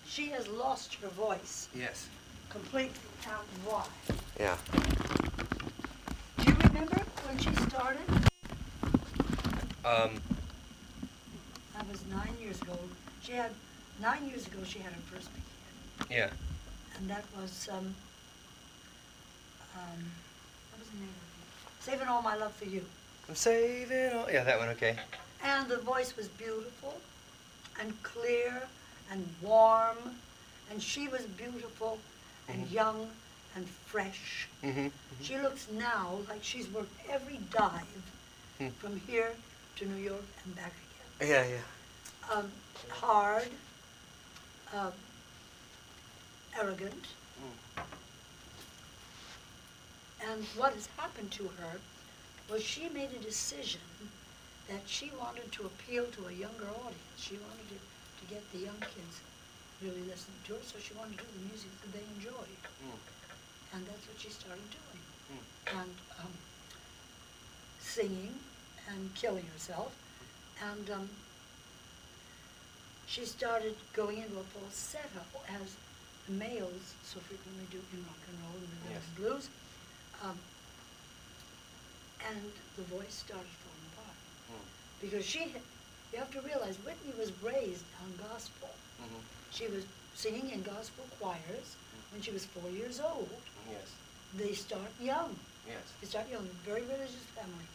she has lost her voice. Yes. Completely. Now, why? Yeah. Do you remember when she started? That was 9 years ago. 9 years ago, she had her first big hit. Yeah. And that was, what was the name of it? Saving All My Love for You. I'm saving all. Yeah, that one. Okay. And the voice was beautiful and clear and warm, and she was beautiful and young and fresh. She looks now like she's worked every dive from here to New York and back again. Yeah, yeah. Hard, arrogant. And what has happened to her was she made a decision that she wanted to appeal to a younger audience. She wanted to get the young kids really listening to her, so she wanted to do the music that they enjoyed. And that's what she started doing. And singing and killing herself. And she started going into a falsetto, as males so frequently do in rock and roll and rhythm and blues. And the voice started falling apart. Because you have to realize, Whitney was raised on gospel. She was singing in gospel choirs when she was 4 years old. Yes. They start young. Yes. They start young, very religious family.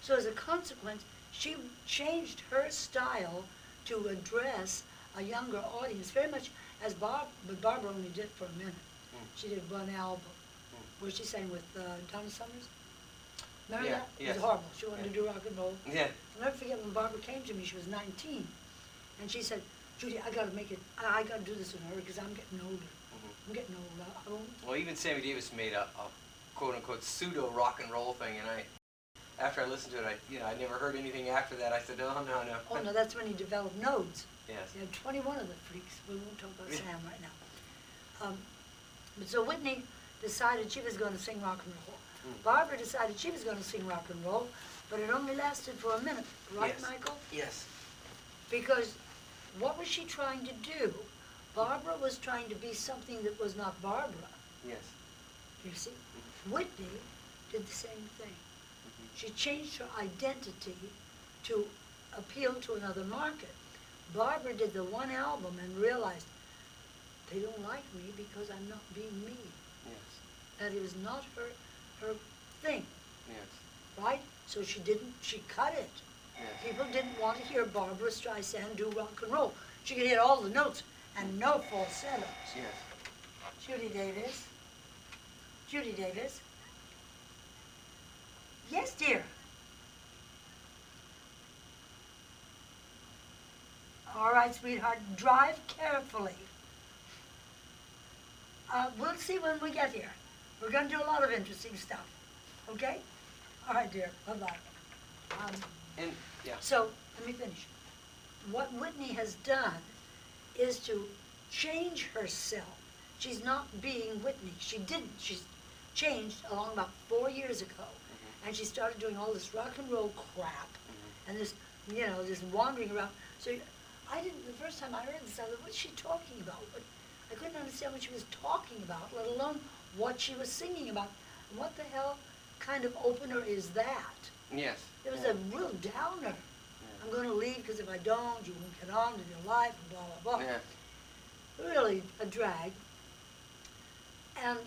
So as a consequence, she changed her style to address a younger audience, very much as but Barbara only did it for a minute. She did one album where she sang with Donna Summers. Remember that? Yes. It was horrible. She wanted to do rock and roll. Yeah. I'll never forget when Barbara came to me, she was 19. And she said, Judy, I got to do this in her because I'm getting older. I'm getting old. Well, even Sammy Davis made a quote-unquote pseudo rock and roll thing, and after I listened to it, I never heard anything after that. I said, oh, no. Oh, no, that's when he developed nodes. Yes. He had 21 of the freaks. We won't talk about Sam right now. But so Whitney decided she was going to sing rock and roll. Barbara decided she was going to sing rock and roll, but it only lasted for a minute. Right, yes. Michael? Yes. Because what was she trying to do? Barbara was trying to be something that was not Barbara. Yes. You see? Whitney did the same thing. She changed her identity to appeal to another market. Barbara did the one album and realized they don't like me because I'm not being me. Yes. That it was not her thing. Yes. Right? So she cut it. Yes. People didn't want to hear Barbara Streisand do rock and roll. She could hit all the notes and no falsettos. Yes. Judy Davis. Judy Davis. Yes, dear. All right, sweetheart, drive carefully. We'll see when we get here. We're going to do a lot of interesting stuff. Okay? All right, dear. Bye-bye. So, let me finish. What Whitney has done is to change herself. She's not being Whitney. She's changed along about 4 years ago. And she started doing all this rock and roll crap. And this, this wandering around. So the first time I heard this, I thought, what's she talking about? But I couldn't understand what she was talking about, let alone what she was singing about. And what the hell kind of opener is that? Yes. It was a real downer. I'm going to leave because if I don't, you won't get on with your life, and blah, blah, blah. Yeah. Really a drag. And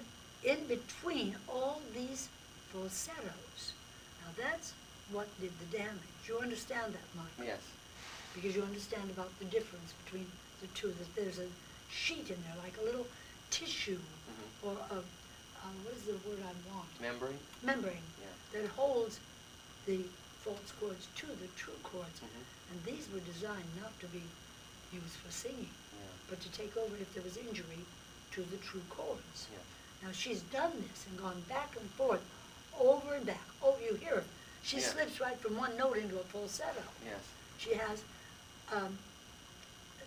in between all these falsettos, now that's what did the damage. You understand that, Mike? Yes. Because you understand about the difference between the two. That there's a sheet in there, like a little tissue, or what is the word I want? Membrane? Membrane. Yeah. That holds the false chords to the true chords. And these were designed not to be used for singing, but to take over if there was injury to the true chords. Yeah. Now she's done this and gone back and forth, over and back. Oh, you hear her. She slips right from one note into a falsetto. Yes. She has,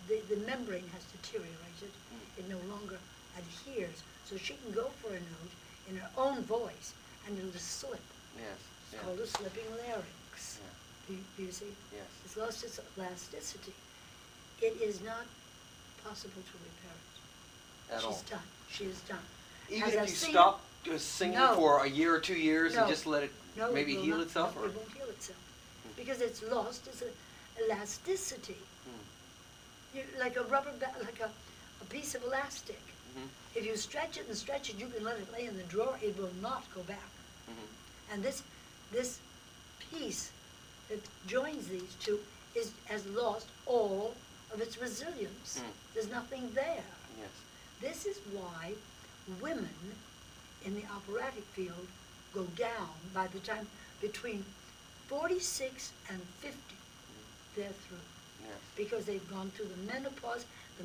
the membrane has deteriorated. It no longer adheres. So she can go for a note in her own voice and it'll just slip. Yes. It's called a slipping larynx. Do you see? Yes. It's lost its elasticity. It is not impossible to repair it. At all. She's done. She is done. Even As a if you singer- stop singing No. for a year or 2 years No. and just let it No, maybe it will heal not. itself? No, Or? it won't heal itself. Because it's lost its elasticity. Like a like a piece of elastic. Mhm. If you stretch it and stretch it, you can let it lay in the drawer, it will not go back. Mhm. And this piece that joins these two has lost all of its resilience. There's nothing there. Yes. This is why women in the operatic field go down by the time between 46 and 50. They're through. Yes. Because they've gone through the menopause, the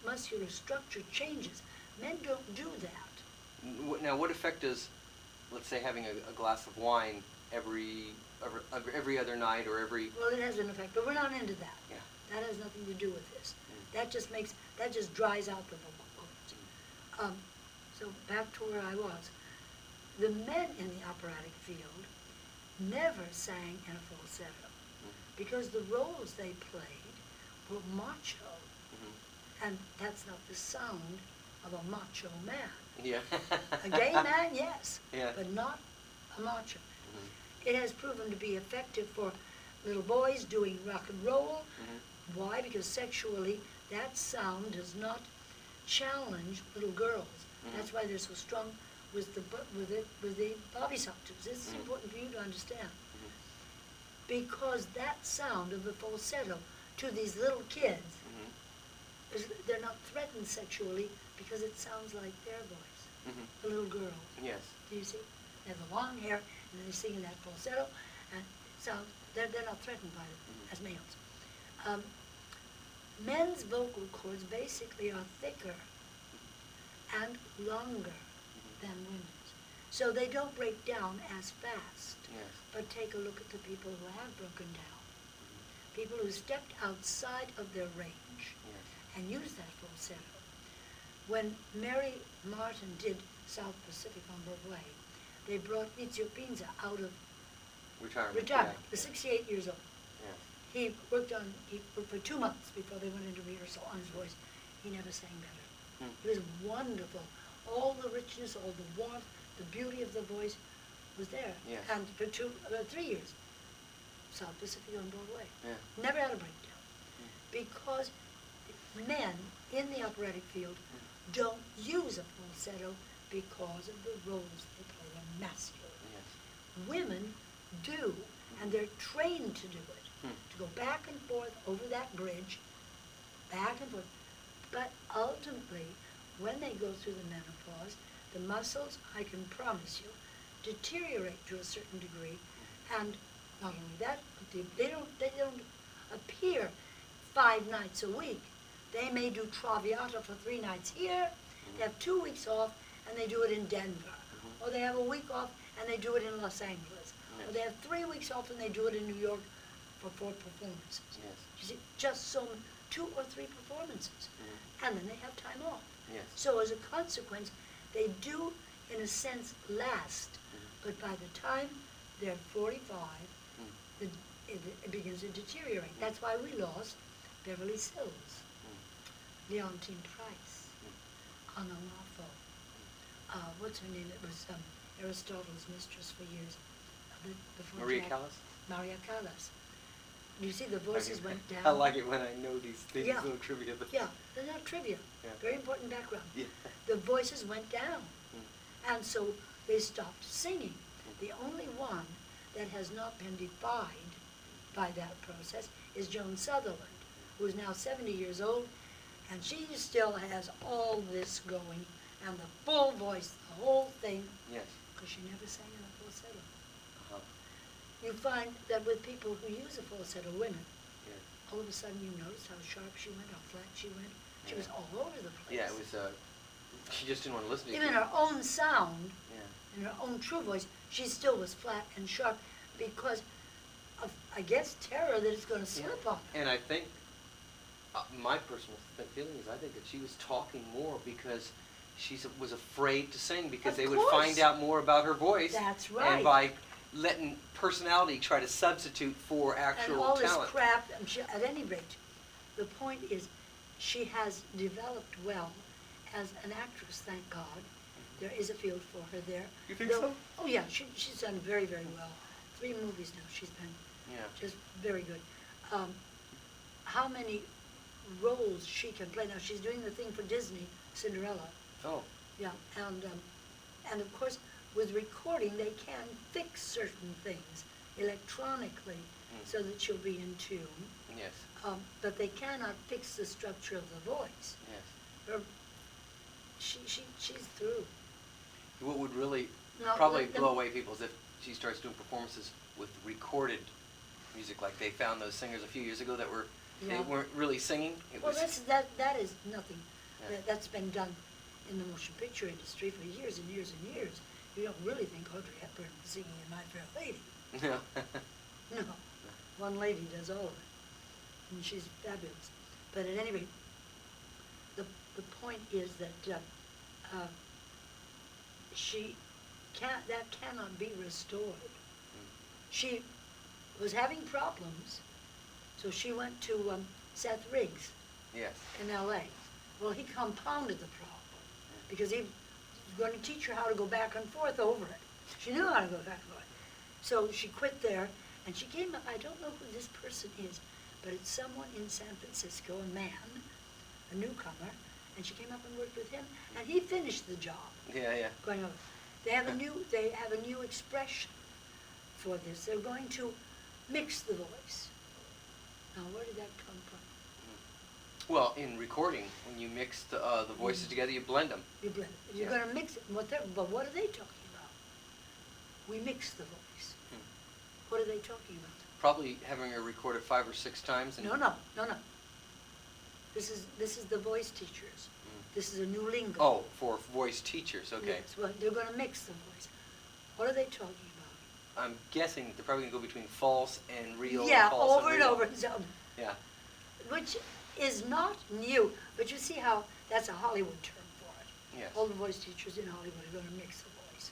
muscular structure changes. Men don't do that. Now, what effect does, let's say, having a glass of wine every other night or every? Well, it has an effect, but we're not into that. Yeah. That has nothing to do with this. That just dries out the vocal cords. So back to where I was. The men in the operatic field never sang in a falsetto because the roles they played were macho, and that's not the sound of a macho man. Yeah. A gay man, yes, Yeah. but not a macho. It has proven to be effective for little boys doing rock and roll. Why? Because sexually, that sound does not challenge little girls. That's why they're so strong with the bobby sock tubes. This is important for you to understand. Because that sound of the falsetto to these little kids, they're not threatened sexually because it sounds like their voice, the little girl. Yes. Do you see? They have the long hair, and they sing in that falsetto, and they're not threatened by it as males. Men's vocal cords basically are thicker and longer than women's, so they don't break down as fast. Yes. But take a look at the people who have broken down, people who stepped outside of their range and used that falsetto. When Mary Martin did South Pacific on Broadway, they brought Itzio Pinza out of Retirement. he Yeah. was 68 years old. Yeah. He worked for 2 months before they went into rehearsal on his voice. He never sang better. It was wonderful. All the richness, all the warmth, the beauty of the voice was there. Yes. And for 3 years, South Pacific on Broadway. Yeah. Never had a breakdown. Because men in the operatic field don't use a falsetto because of the roles they play. They're masculine. Yes. Women do, and they're trained to do it, to go back and forth over that bridge, back and forth. But ultimately, when they go through the menopause, the muscles, I can promise you, deteriorate to a certain degree, and not only that, but they don't appear 5 nights a week. They may do Traviata for 3 nights here, they have 2 weeks off, and they do it in Denver. Or they have a week off, and they do it in Los Angeles. Or they have 3 weeks off, and they do it in New York for 4 performances. Yes. You see, just so 2 or 3 performances. And then they have time off. Yes. So as a consequence, they do, in a sense, last. But by the time they're 45, it begins to deteriorate. That's why we lost Beverly Sills, Leontine Price, Anna Marfo. What's her name? It was Aristotle's mistress for years. Before Maria Jack. Callas? Maria Callas. You see, the voices went down. I like it when I know these things, Yeah. little trivia. Yeah, they're not trivia. Yeah. Very important background. Yeah. The voices went down. And so they stopped singing. The only one that has not been defied by that process is Joan Sutherland, who is now 70 years old, and she still has all this going, and the full voice, the whole thing, Yes. because she never sang in a falsetto. Uh-huh. You find that with people who use a falsetto, women, Yeah. all of a sudden you notice how sharp she went, how flat she went. She was all over the place. Yeah, it was, she just didn't want to listen to you. Even her own sound, Yeah. in her own true voice, she still was flat and sharp because of, I guess, terror that it's going to slip on her. And I think, my personal feeling is I think that she was talking more because she was afraid to sing because Of they would course. find out more about her voice. That's right. And by letting personality try to substitute for actual And all talent. this crap, at any rate, the point is, she has developed well as an actress, thank God. There is a field for her there. You think so? Oh, yeah, she's done very, very well. 3 movies now she's been. Yeah. Just very good. How many roles she can play. Now, she's doing the thing for Disney, Cinderella. Oh. Yeah, and of course, with recording, they can fix certain things electronically so that she'll be in tune. Yes. But they cannot fix the structure of the voice. Yes. She's through. What would really No, probably blow away people is if she starts doing performances with recorded music, like they found those singers a few years ago that were they weren't really singing. Well, that is nothing. Yeah. That's been done in the motion picture industry for years and years and years. You don't really think Audrey Hepburn was singing in My Fair Lady. No. No. One lady does all of it, and she's fabulous. But at any rate, the point is that that cannot be restored. She was having problems, so she went to Seth Riggs Yes. in L.A. Well, he compounded the problem because he was going to teach her how to go back and forth over it. She knew how to go back and forth. So she quit there, and she came up. I don't know who this person is, but it's someone in San Francisco, a man, a newcomer, and she came up and worked with him, and he finished the job. Yeah, yeah. Going over. They have a new expression for this. They're going to mix the voice. Now, where did that come from? Well, in recording, when you mix the voices together, you blend them. You blend it. You're going to mix it. But what are they talking about? We mix the voice. What are they talking about? Probably having her recorded 5 or 6 times. And No. This is the voice teachers. This is a new lingo. Oh, for voice teachers, okay. Yes, well, they're going to mix the voice. What are they talking about? I'm guessing they're probably going to go between false and real. Yeah, and false over and real. over. So, Yeah. which is not new, but you see how that's a Hollywood term for it. Yes. All the voice teachers in Hollywood are going to mix the voice.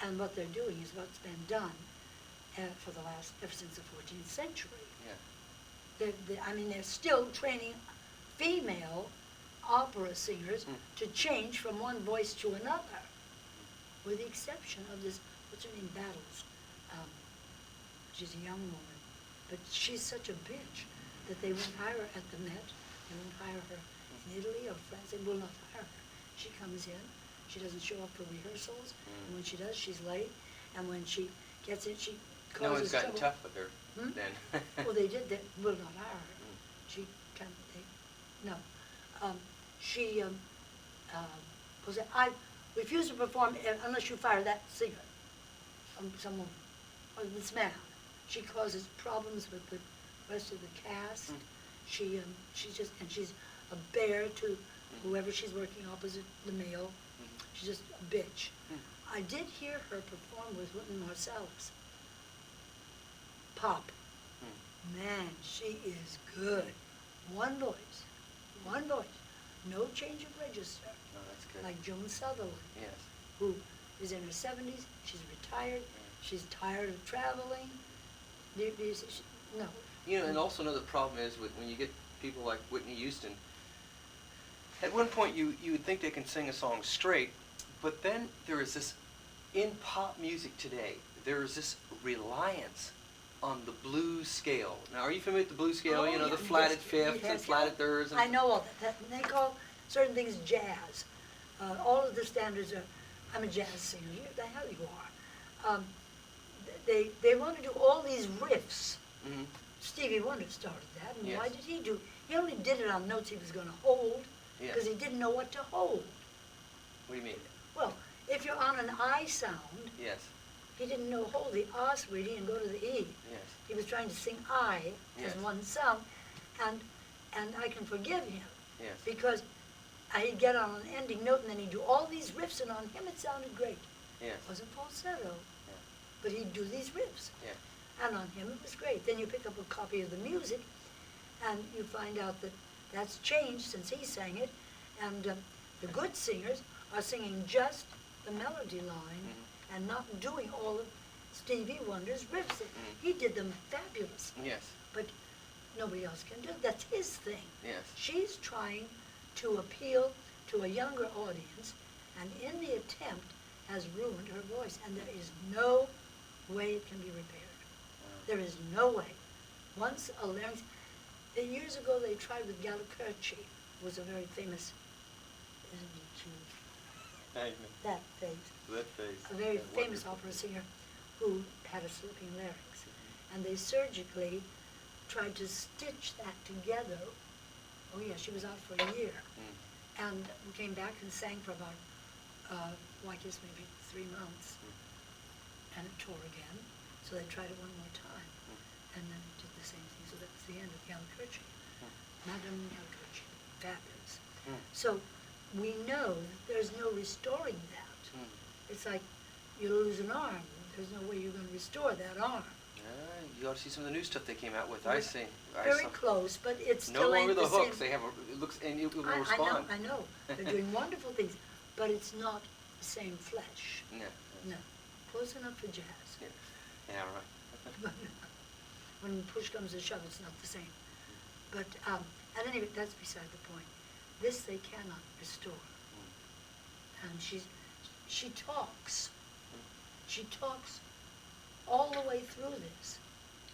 And what they're doing is what's been done ever since the 14th century. Yeah. They're still training female opera singers to change from one voice to another, with the exception of this, what's her name, Battles. She's a young woman, but she's such a bitch that they won't hire her at the Met. They won't hire her in Italy or France. They will not hire her. She comes in. She doesn't show up for rehearsals. And when she does, she's late. And when she gets in, she causes No one's gotten trouble. tough with her then. Well, they did. They will not hire her. She can't. No. She was. I refuse to perform unless you fire that singer. Someone, or this man. She causes problems with the rest of the cast. She's a bear to whoever she's working opposite the male. She's just a bitch. I did hear her perform with Wynton Marsalis. Pop. Man, she is good. One voice. No change of register. No, that's good. Like Joan Sutherland, Yes. who is in her 70s. She's retired. She's tired of traveling. No. You know, and also another problem is when you get people like Whitney Houston, at one point you would think they can sing a song straight, but then there is this, in pop music today, there is this reliance on the blues scale. Now, are you familiar with the blues scale? You know, the flatted fifths and flatted thirds. And I know all that. They call certain things jazz. All of the standards are, I'm a jazz singer. The hell you are. They want to do all these riffs. Stevie Wonder started that, and why did he do? He only did it on notes he was going to hold, because he didn't know what to hold. What do you mean? Well, if you're on an I sound, Yes. he didn't know hold the os reading and go to the E. Yes. He was trying to sing I as one sound, and I can forgive him. Yes. Because he'd get on an ending note, and then he'd do all these riffs, and on him it sounded great. Yes. It wasn't falsetto, but he'd do these riffs. Yeah. And on him it was great. Then you pick up a copy of the music, and you find out that that's changed since he sang it, and the good singers are singing just the melody line and not doing all of Stevie Wonder's riffs. He did them fabulous. Yes. But nobody else can do. That's his thing. Yes. She's trying to appeal to a younger audience, and in the attempt has ruined her voice, and there is no way it can be repaired. There is no way. Once a larynx, years ago they tried with Gallicucci, who was a very famous, isn't he cute? That face. That face. A very That famous wonderful. opera singer who had a slipping larynx. And they surgically tried to stitch that together. Oh yeah, she was out for a year. And we came back and sang for about, I guess maybe 3 months. And it tore again. So they tried it one more time. And then it did the same thing. So that's the end of Gallicucci. Madame Gallicucci. Fabulous. So we know that there's no restoring that. It's like you lose an arm. There's no way you're going to restore that arm. You ought to see some of the new stuff they came out with. I see. Very close, but it's No still ain't longer the same. hooks. They have it looks and it will respond. I know. They're doing wonderful things, but it's not the same flesh. No. No. Close enough for jazz. Yeah, right. But when push comes to shove, it's not the same. But at any rate, that's beside the point. This they cannot restore. And she talks. She talks all the way through this.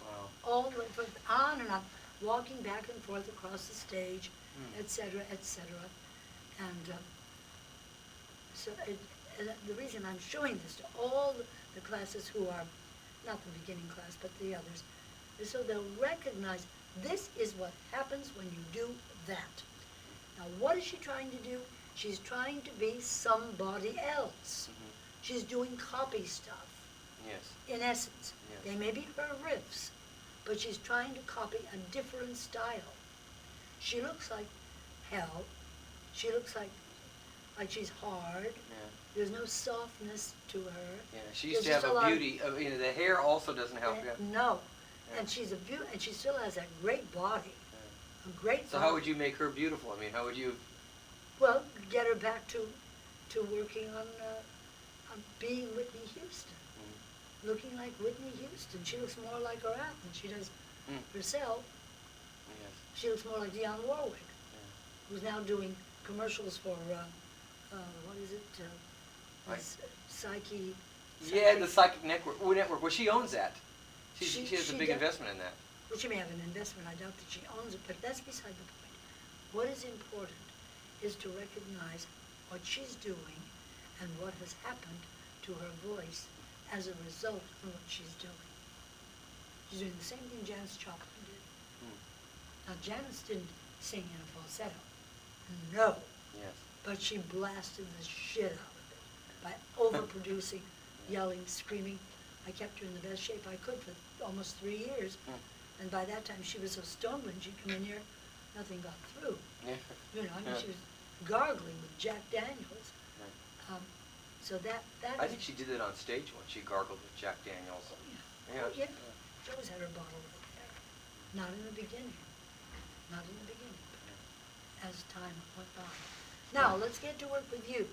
Wow. All the way from on and on, walking back and forth across the stage, etc., etc. And so the reason I'm showing this to all the classes who are, not the beginning class, but the others, is so they'll recognize this is what happens when you do that. Now, what is she trying to do? She's trying to be somebody else. She's doing copy stuff. Yes. In essence, Yes. they may be her riffs, but she's trying to copy a different style. She looks like hell. She looks like she's hard. Yeah. There's no softness to her. Yeah. She used to There's have just a beauty. The hair also doesn't help. Yeah. No, Yeah. and she's a beauty, and she still has that great body, a great So body. how would you make her beautiful? I mean, how would you? Well, get her back to working on being Whitney Houston. Looking like Whitney Houston. She looks more like her aunt than she does herself. Yes. She looks more like Dionne Warwick, who's now doing commercials for, what is it? Psyche. Yeah, the Psychic Network. Well, she owns that. She has a big does. investment in that. Well, she may have an investment. I doubt that she owns it, but that's beside the point. What is important is to recognize what she's doing and what has happened to her voice as a result of what she's doing. She's doing the same thing Janis Joplin did. Now, Janis didn't sing in a falsetto. No. Yes. But she blasted the shit out of it by overproducing, yelling, screaming. I kept her in the best shape I could for almost 3 years. And by that time, she was so stoned when she'd come in here, nothing got through. Yeah. You know, I mean, she was gargling with Jack Daniels. So that I think she did it on stage when she gargled with Jack Daniels. Yeah. Oh, yeah. She always had her bottle right there. Not in the beginning. Not in the beginning. As time went by. Now, let's get to work with you.